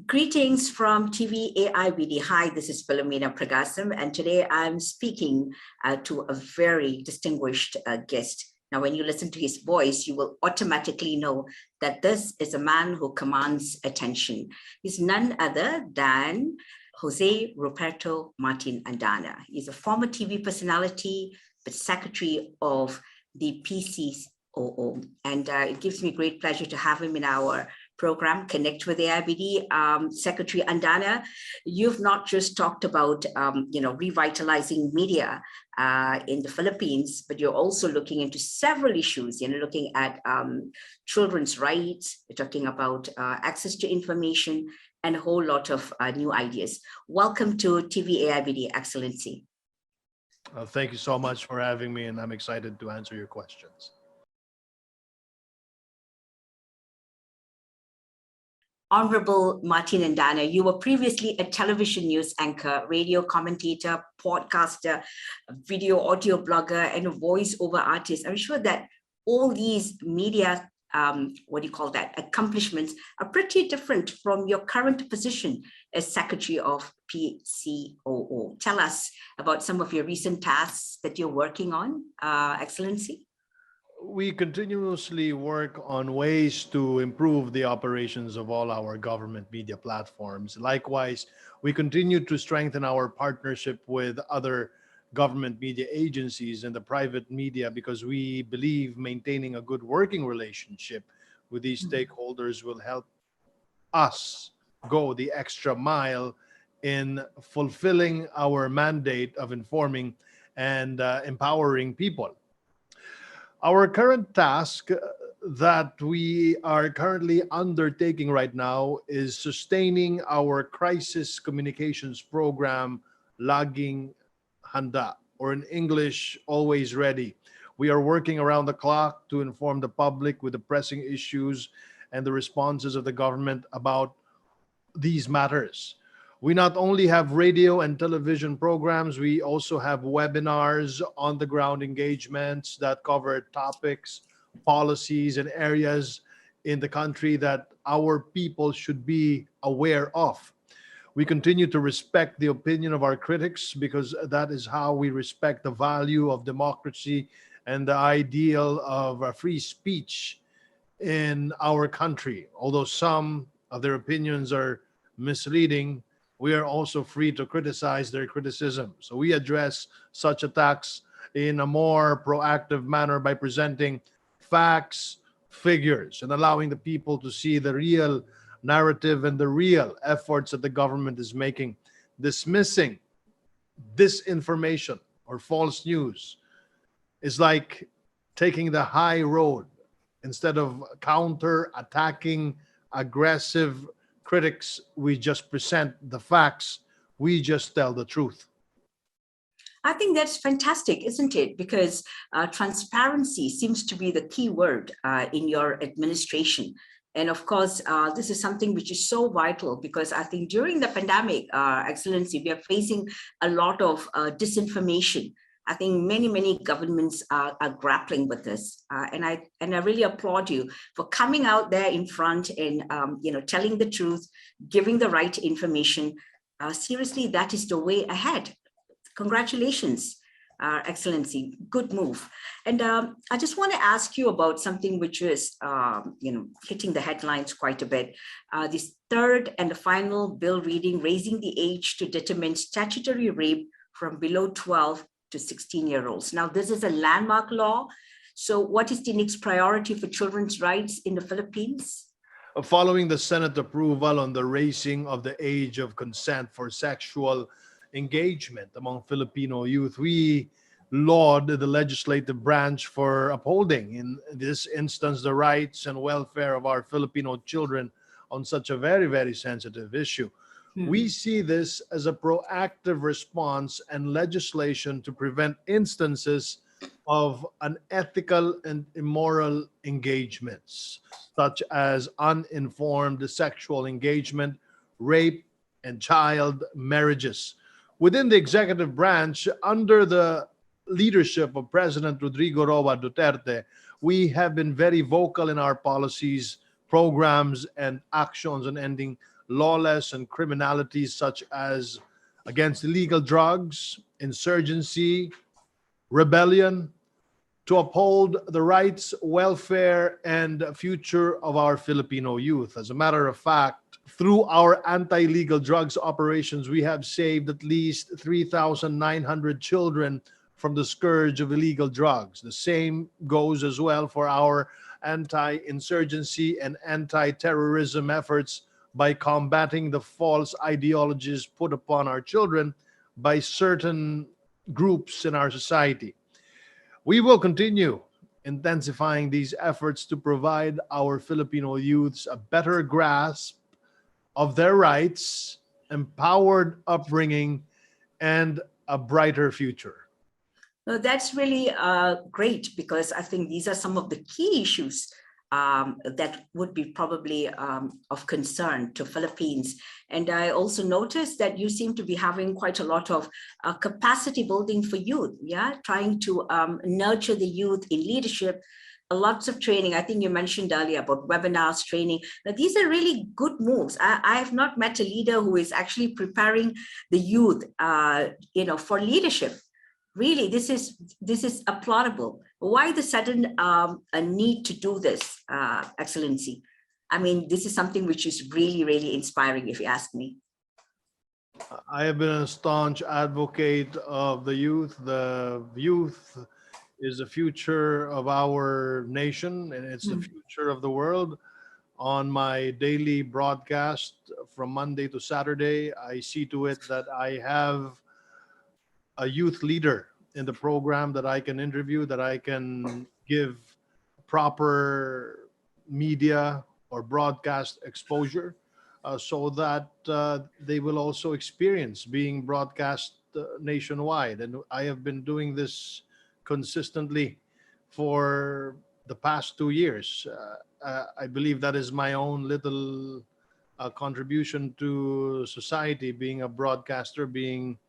Greetings from TV AIBD. Hi, this is Philomena Pragasam, and today I'm speaking to a very distinguished guest. Now, when you listen to his voice, you will automatically know that this is a man who commands attention. He's none other than Jose Ruperto Martin Andanar. He's a former TV personality, but secretary of the PCOO. And it gives me great pleasure to have him in our program, Connect with AIBD. Secretary Andanar, you've not just talked about, revitalizing media in the Philippines, but you're also looking into several issues, looking at children's rights, you're talking about access to information, and a whole lot of new ideas. Welcome to TV AIBD, Excellency. Thank you so much for having me, and I'm excited to answer your questions. Honorable Martin Andanar, you were previously a television news anchor, radio commentator, podcaster, video audio blogger, and a voice-over artist. I'm sure that all these media, accomplishments are pretty different from your current position as Secretary of PCOO. Tell us about some of your recent tasks that you're working on, Excellency. We continuously work on ways to improve the operations of all our government media platforms. Likewise, we continue to strengthen our partnership with other government media agencies and the private media because we believe maintaining a good working relationship with these stakeholders will help us go the extra mile in fulfilling our mandate of informing and empowering people. Our current task that we are currently undertaking right now is sustaining our crisis communications program, Laging Handa, or in English, Always Ready. We are working around the clock to inform the public with the pressing issues and the responses of the government about these matters. We not only have radio and television programs, we also have webinars, on-the-ground engagements that cover topics, policies, and areas in the country that our people should be aware of. We continue to respect the opinion of our critics because that is how we respect the value of democracy and the ideal of free speech in our country. Although some of their opinions are misleading, we are also free to criticize their criticism. So we address such attacks in a more proactive manner by presenting facts, figures, and allowing the people to see the real narrative and the real efforts that the government is making. Dismissing disinformation or false news is like taking the high road. Instead of counter-attacking aggressive critics, we just present the facts. We just tell the truth. I think that's fantastic, isn't it? Because transparency seems to be the key word in your administration. And of course, this is something which is so vital because I think during the pandemic, Excellency, we are facing a lot of disinformation. I think many governments are grappling with this, and I really applaud you for coming out there in front and telling the truth, giving the right information. Seriously, that is the way ahead. Congratulations, Excellency. Good move. And I just want to ask you about something which is hitting the headlines quite a bit. This third and the final bill reading, raising the age to determine statutory rape from below 12 to 16-year-olds. Now, this is a landmark law. So what is the next priority for children's rights in the Philippines? Following the Senate approval on the raising of the age of consent for sexual engagement among Filipino youth, we laud the legislative branch for upholding, in this instance, the rights and welfare of our Filipino children on such a very sensitive issue. We see this as a proactive response and legislation to prevent instances of unethical and immoral engagements, such as uninformed sexual engagement, rape, and child marriages. Within the executive branch, under the leadership of President Rodrigo Roa Duterte, we have been very vocal in our policies, programs, and actions on ending lawless and criminalities such as against illegal drugs, insurgency, rebellion, to uphold the rights, welfare, and future of our Filipino youth. As a matter of fact, through our anti-illegal drugs operations, we have saved at least 3,900 children from the scourge of illegal drugs. The same goes as well for our anti-insurgency and anti-terrorism efforts by combating the false ideologies put upon our children by certain groups in our society. We will continue intensifying these efforts to provide our Filipino youths a better grasp of their rights, empowered upbringing, and a brighter future. No, that's really great, because I think these are some of the key issues that would be probably of concern to Philippines. And I also noticed that you seem to be having quite a lot of capacity building for youth, trying to nurture the youth in leadership. Lots of training. I think you mentioned earlier about webinars, training. Now, these are really good moves. I have not met a leader who is actually preparing the youth, for leadership. Really, this is applaudable. Why the sudden a need to do this, Excellency? I mean, this is something which is really, really inspiring, if you ask me. I have been a staunch advocate of the youth. The youth is the future of our nation, and it's the future of the world. On my daily broadcast from Monday to Saturday, I see to it that I have a youth leader in the program that I can interview, that I can give proper media or broadcast exposure, so that they will also experience being broadcast nationwide. And I have been doing this consistently for the past 2 years. I believe that is my own little contribution to society, being a broadcaster, being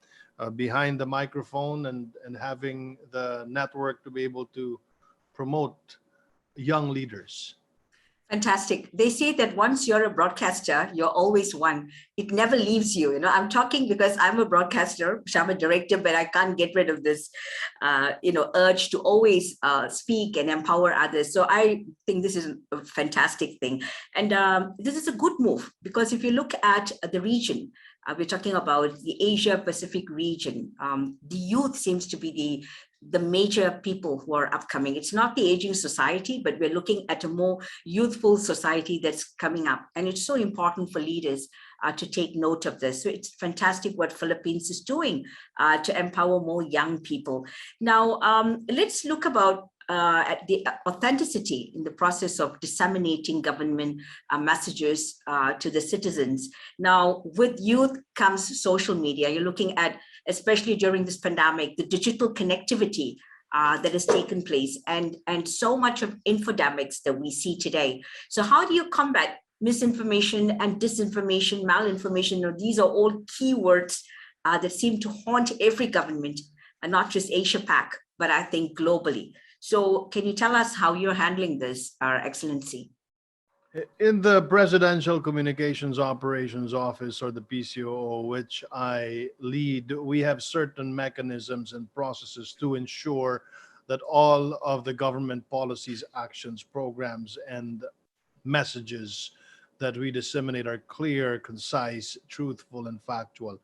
behind the microphone, and having the network to be able to promote young leaders. Fantastic. They say that once you're a broadcaster, you're always one. It never leaves you. I'm talking because I'm a broadcaster, I'm a director, but I can't get rid of this, urge to always speak and empower others. So I think this is a fantastic thing. And this is a good move, because if you look at the region, we're talking about the Asia Pacific region. The youth seems to be the major people who are upcoming. It's not the aging society, but we're looking at a more youthful society that's coming up. And it's so important for leaders to take note of this. So it's fantastic what Philippines is doing to empower more young people. Now, let's look about at the authenticity in the process of disseminating government messages to the citizens. Now, with youth comes social media. You're looking at, especially during this pandemic, the digital connectivity that has taken place, and so much of infodemics that we see today. So how do you combat misinformation and disinformation, malinformation? These are all keywords that seem to haunt every government, and not just Asia Pac, but I think globally. So can you tell us how you're handling this, Excellency? In the Presidential Communications Operations Office, or the PCOO, which I lead, we have certain mechanisms and processes to ensure that all of the government policies, actions, programs, and messages that we disseminate are clear, concise, truthful, and factual.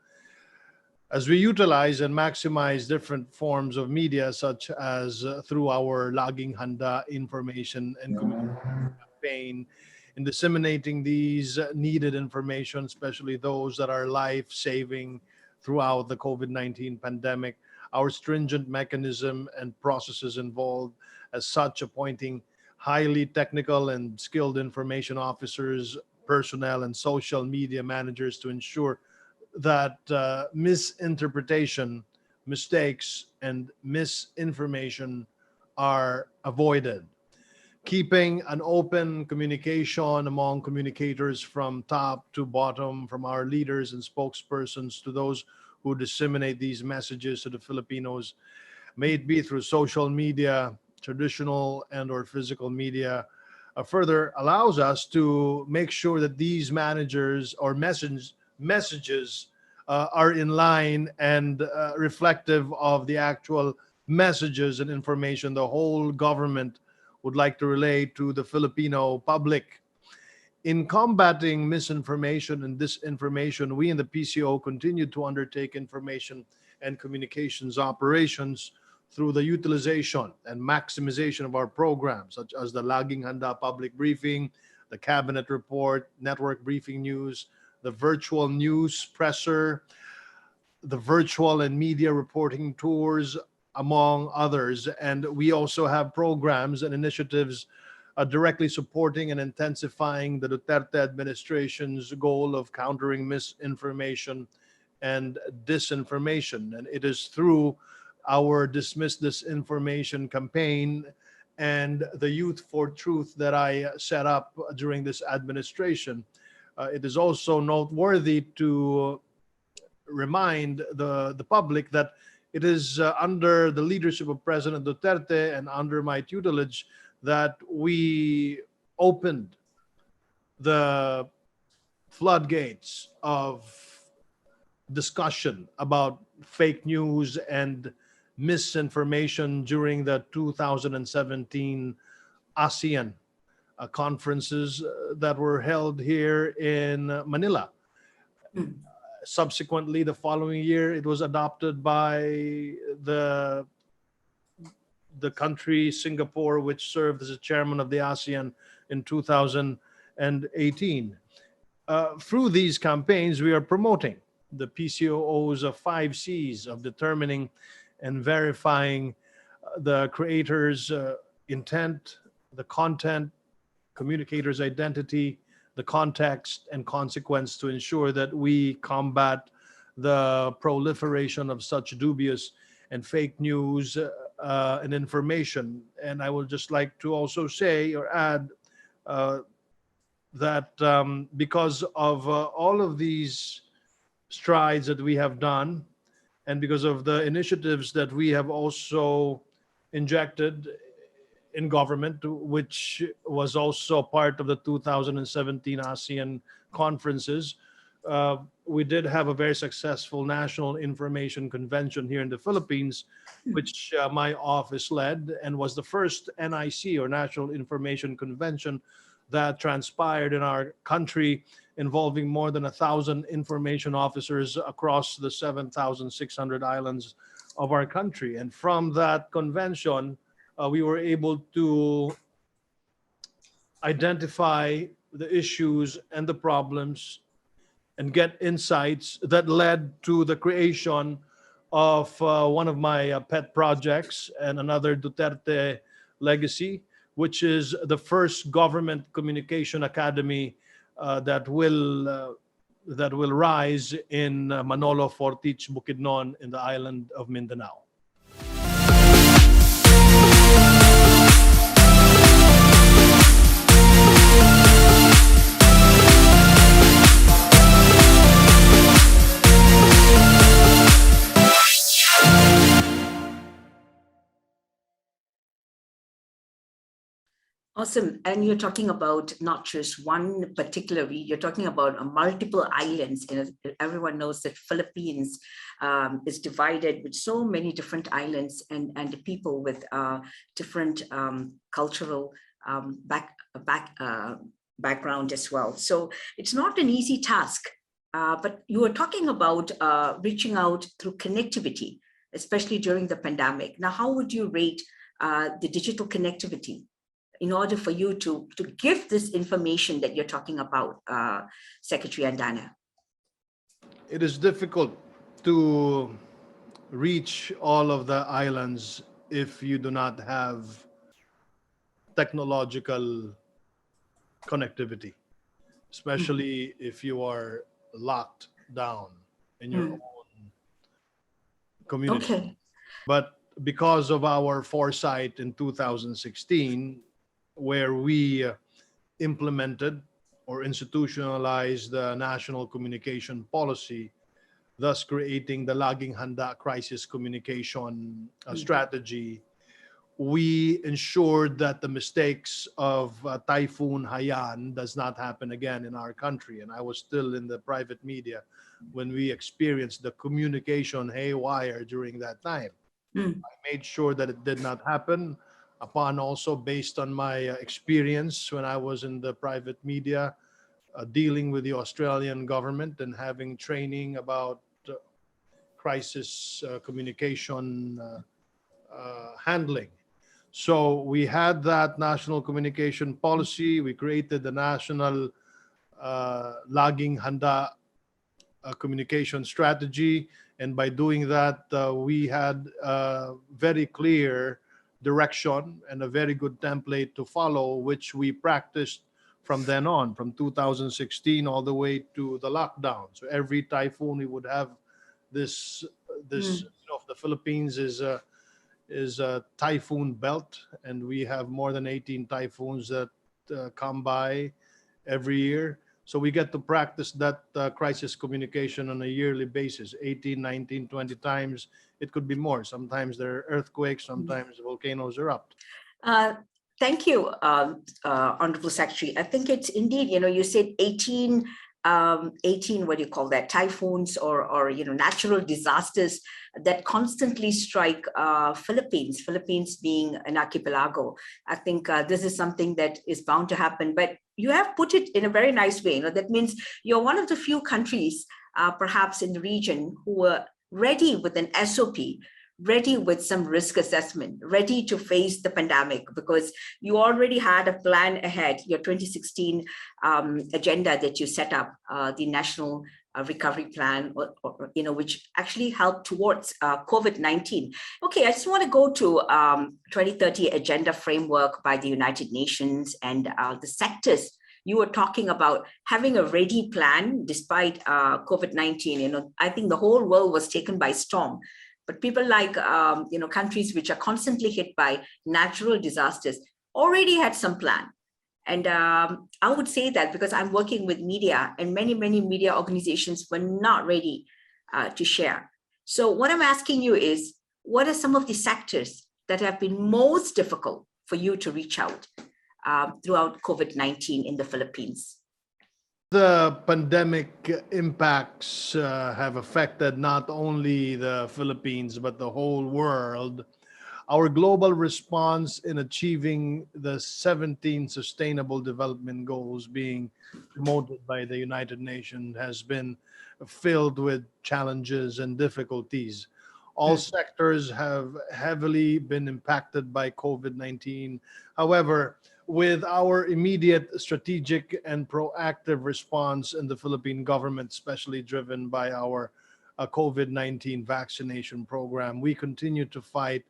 As we utilize and maximize different forms of media, such as through our Laging Handa information and communication campaign, in disseminating these needed information, especially those that are life-saving throughout the COVID-19 pandemic, our stringent mechanism and processes involved as such appointing highly technical and skilled information officers, personnel, and social media managers to ensure that misinterpretation, mistakes, and misinformation are avoided. Keeping an open communication among communicators from top to bottom, from our leaders and spokespersons to those who disseminate these messages to the Filipinos, may it be through social media, traditional and or physical media, further allows us to make sure that these managers or messages are in line and reflective of the actual messages and information the whole government would like to relay to the Filipino public. In combating misinformation and disinformation, we in the PCO continue to undertake information and communications operations through the utilization and maximization of our programs, such as the Laging Handa public briefing, the cabinet report, network briefing news, the virtual news presser, the virtual and media reporting tours, among others. And we also have programs and initiatives directly supporting and intensifying the Duterte administration's goal of countering misinformation and disinformation. And it is through our Dismiss Disinformation campaign and the Youth for Truth that I set up during this administration. It is also noteworthy to remind the public that it is under the leadership of President Duterte and under my tutelage that we opened the floodgates of discussion about fake news and misinformation during the 2017 ASEAN conferences that were held here in Manila. Mm. Subsequently, the following year, it was adopted by the country Singapore, which served as a chairman of the ASEAN in 2018. Through these campaigns, we are promoting the PCOO's 5 Cs of determining and verifying the creator's intent, the content, communicator's identity, the context and consequence to ensure that we combat the proliferation of such dubious and fake news and information. And I would just like to also say or add that because of all of these strides that we have done, and because of the initiatives that we have also injected in government, which was also part of the 2017 ASEAN conferences, we did have a very successful National Information Convention here in the Philippines, which my office led and was the first NIC or National Information Convention that transpired in our country, involving more than 1,000 information officers across the 7,600 islands of our country. And from that convention, we were able to identify the issues and the problems and get insights that led to the creation of one of my pet projects and another Duterte legacy, which is the first government communication academy that will rise in Manolo Fortich, Bukidnon, in the island of Mindanao. Awesome. And you're talking about not just one particular, you're talking about multiple islands. Everyone knows that Philippines is divided with so many different islands and people with different cultural background as well. So it's not an easy task, but you were talking about reaching out through connectivity, especially during the pandemic. Now, how would you rate the digital connectivity in order for you to give this information that you're talking about, Secretary Andanar? It is difficult to reach all of the islands if you do not have technological connectivity, especially if you are locked down in your own community. Okay. But because of our foresight in 2016, where we implemented or institutionalized the national communication policy, thus creating the Laging Handa crisis communication strategy, we ensured that the mistakes of Typhoon Haiyan does not happen again in our country. And I was still in the private media when we experienced the communication haywire during that time. Mm. I made sure that it did not happen, upon also based on my experience when I was in the private media, dealing with the Australian government and having training about crisis communication handling. So we had that national communication policy. We created the national laging handa communication strategy, and by doing that, we had a very clear direction and a very good template to follow, which we practiced from then on, from 2016 all the way to the lockdown. So every typhoon we would have this Mm. the Philippines is a typhoon belt, and we have more than 18 typhoons that come by every year. So we get to practice that crisis communication on a yearly basis, 18, 19, 20 times. It could be more. Sometimes there are earthquakes, sometimes volcanoes erupt. Uh, Thank you, Honorable Secretary. I think it's indeed, you said 18, 18, what do you call that, typhoons or natural disasters that constantly strike Philippines being an archipelago. I think this is something that is bound to happen, but you have put it in a very nice way. That means you're one of the few countries, perhaps in the region, who were ready with an SOP, ready with some risk assessment, ready to face the pandemic, because you already had a plan ahead, your 2016 agenda that you set up, the National Recovery Plan, which actually helped towards COVID-19. Okay, I just want to go to 2030 Agenda Framework by the United Nations and the sectors. You were talking about having a ready plan despite COVID-19. I think the whole world was taken by storm. But people like, countries which are constantly hit by natural disasters already had some plan. And I would say that because I'm working with media, and many, many media organizations were not ready to share. So what I'm asking you is, what are some of the sectors that have been most difficult for you to reach out throughout COVID-19 in the Philippines? The pandemic impacts have affected not only the Philippines, but the whole world. Our global response in achieving the 17 Sustainable Development Goals being promoted by the United Nations has been filled with challenges and difficulties. All sectors have heavily been impacted by COVID-19. However, with our immediate strategic and proactive response in the Philippine government, especially driven by our COVID-19 vaccination program, we continue to fight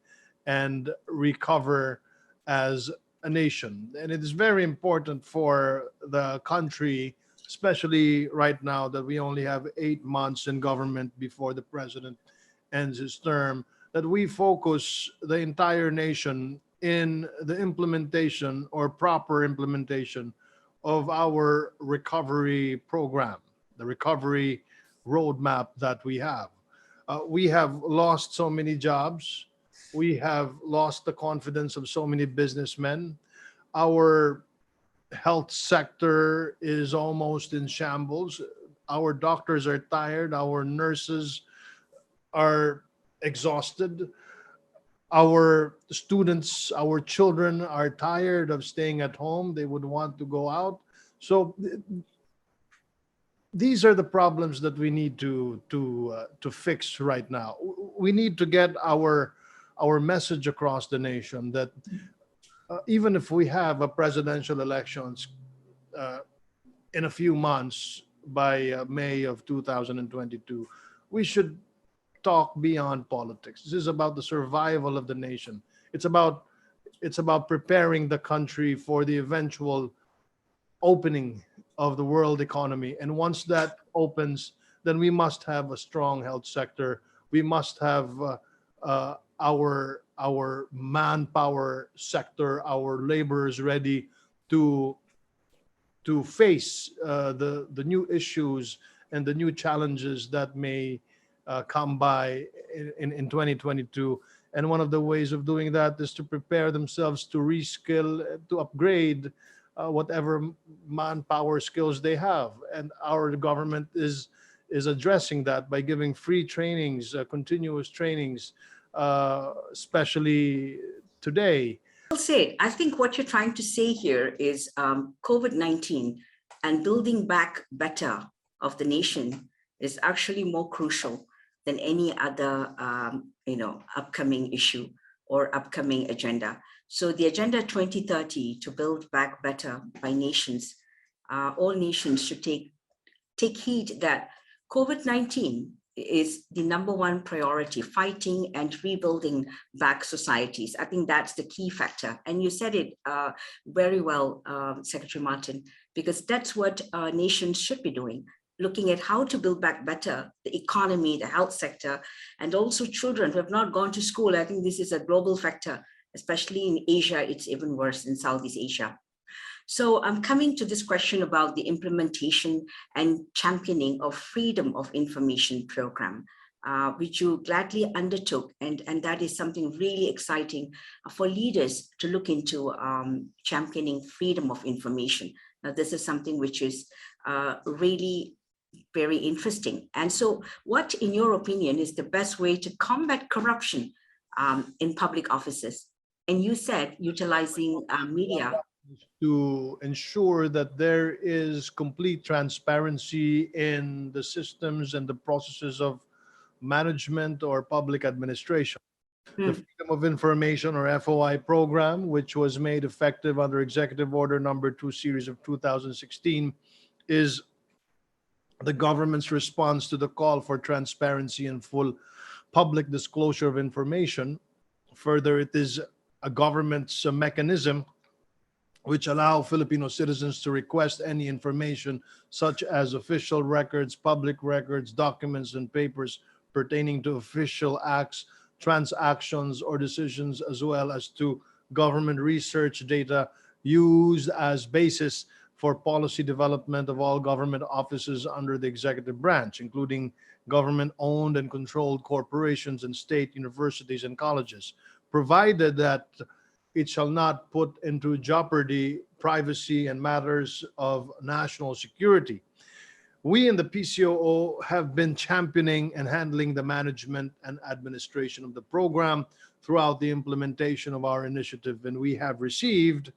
and recover as a nation. And it is very important for the country, especially right now that we only have 8 months in government before the president ends his term, that we focus the entire nation in the implementation or proper implementation of our recovery program, the recovery roadmap that we have. We have lost so many jobs. We have lost the confidence of so many businessmen. Our health sector is almost in shambles. Our doctors are tired. Our nurses are exhausted. Our students, our children are tired of staying at home. They would want to go out. So these are the problems that we need to fix right now. We need to get our message across the nation that even if we have a presidential elections in a few months by May of 2022, we should talk beyond politics. This is about the survival of the nation. It's about preparing the country for the eventual opening of the world economy. And once that opens, then we must have a strong health sector. We must have our manpower sector, our laborers ready to face the new issues and the new challenges that may come by in 2022. And one of the ways of doing that is to prepare themselves to reskill, to upgrade whatever manpower skills they have. And our government is addressing that by giving free trainings, continuous trainings, especially today. Well said. I think what you're trying to say here is COVID-19 and building back better of the nation is actually more crucial than any other, upcoming issue or upcoming agenda. So the Agenda 2030 to build back better by nations, all nations should take heed that COVID-19 is the number one priority, fighting and rebuilding back societies. I think that's the key factor. And you said it very well, Secretary Martin, because that's what nations should be doing, looking at how to build back better the economy, the health sector, and also children who have not gone to school. I think this is a global factor, especially in Asia. It's even worse in Southeast Asia. So I'm coming to this question about the implementation and championing of Freedom of Information program, which you gladly undertook. And that is something really exciting for leaders to look into, championing freedom of information. Now, this is something which is really very interesting. And so what, in your opinion, is the best way to combat corruption in public offices? And you said utilizing media to ensure that there is complete transparency in the systems and the processes of management or public administration. The Freedom of Information or FOI program, which was made effective under Executive Order number 2 series of 2016, is the government's response to the call for transparency and full public disclosure of information. Further, it is a government's mechanism which allow Filipino citizens to request any information such as official records, public records, documents, and papers pertaining to official acts, transactions, or decisions, as well as to government research data used as basis for policy development of all government offices under the executive branch, including government-owned and controlled corporations and state universities and colleges, provided that it shall not put into jeopardy privacy and matters of national security. We in the PCOO have been championing and handling the management and administration of the program throughout the implementation of our initiative, and we have received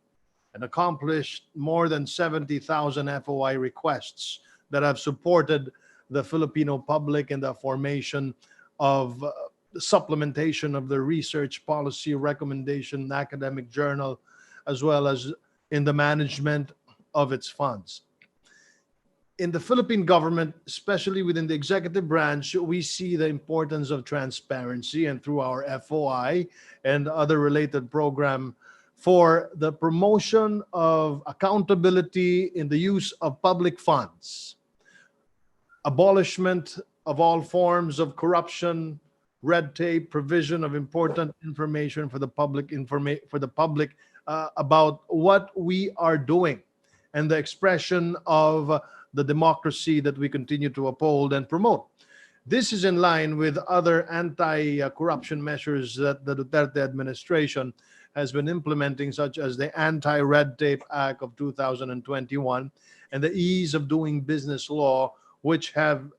and accomplished more than 70,000 FOI requests that have supported the Filipino public in the formation of supplementation of the research policy recommendation academic journal, as well as in the management of its funds. In the Philippine government, especially within the executive branch, we see the importance of transparency, and through our FOI and other related program for the promotion of accountability in the use of public funds, abolishment of all forms of corruption, red tape, provision of important information for the public about what we are doing, and the expression of the democracy that we continue to uphold and promote. This is in line with other anti-corruption measures that the Duterte administration has been implementing, such as the Anti-Red Tape Act of 2021 and the Ease of Doing Business law, which have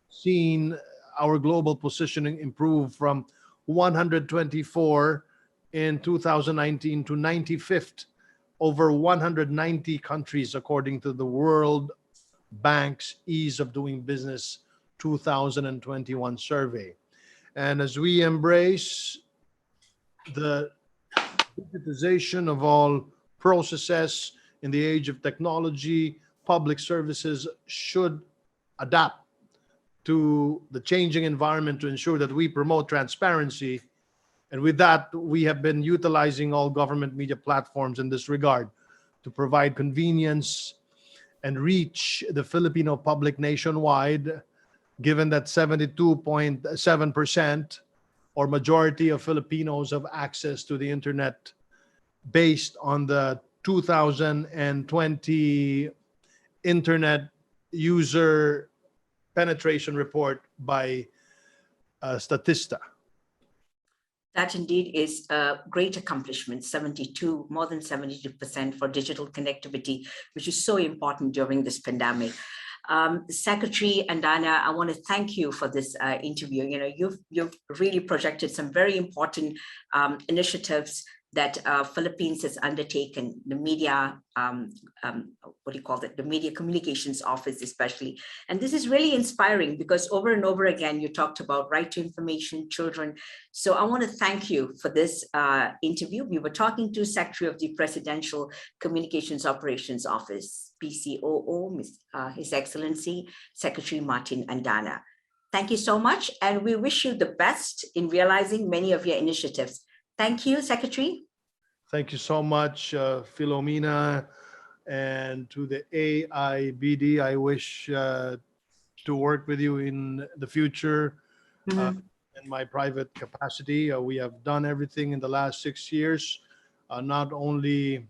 seen our global positioning improve from 124 in 2019 to 95th over 190 countries, according to the World Bank's Ease of Doing Business 2021 survey. And as we embrace the digitization of all processes in the age of technology, public services should adapt to the changing environment to ensure that we promote transparency. And with that, we have been utilizing all government media platforms in this regard to provide convenience and reach the Filipino public nationwide, given that 72.7% or majority of Filipinos have access to the internet based on the 2020 internet user penetration report by Statista. That indeed is a great accomplishment, 72, more than 72% for digital connectivity, which is so important during this pandemic. Secretary Andanar, I want to thank you for this interview. You know, you've really projected some very important initiatives that Philippines has undertaken, the media, what do you call it, the Media Communications Office especially. And this is really inspiring because over and over again, you talked about right to information, children. So I want to thank you for this interview. We were talking to Secretary of the Presidential Communications Operations Office, PCOO, His Excellency, Secretary Martin Andanar. Thank you so much. And we wish you the best in realizing many of your initiatives. Thank you, Secretary. Thank you so much, Philomena, and to the AIBD. I wish to work with you in the future. In my private capacity, we have done everything in the last 6 years, not only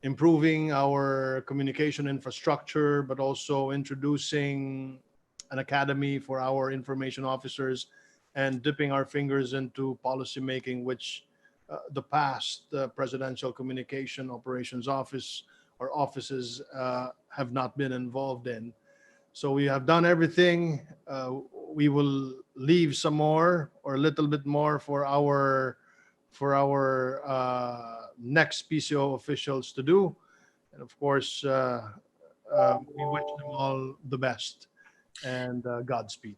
improving our communication infrastructure, but also introducing an academy for our information officers and dipping our fingers into policy making, which the past Presidential Communication Operations Office or offices have not been involved in. So we have done everything. We will leave some more or a little bit more for our next PCO officials to do. And of course, we wish them all the best and Godspeed.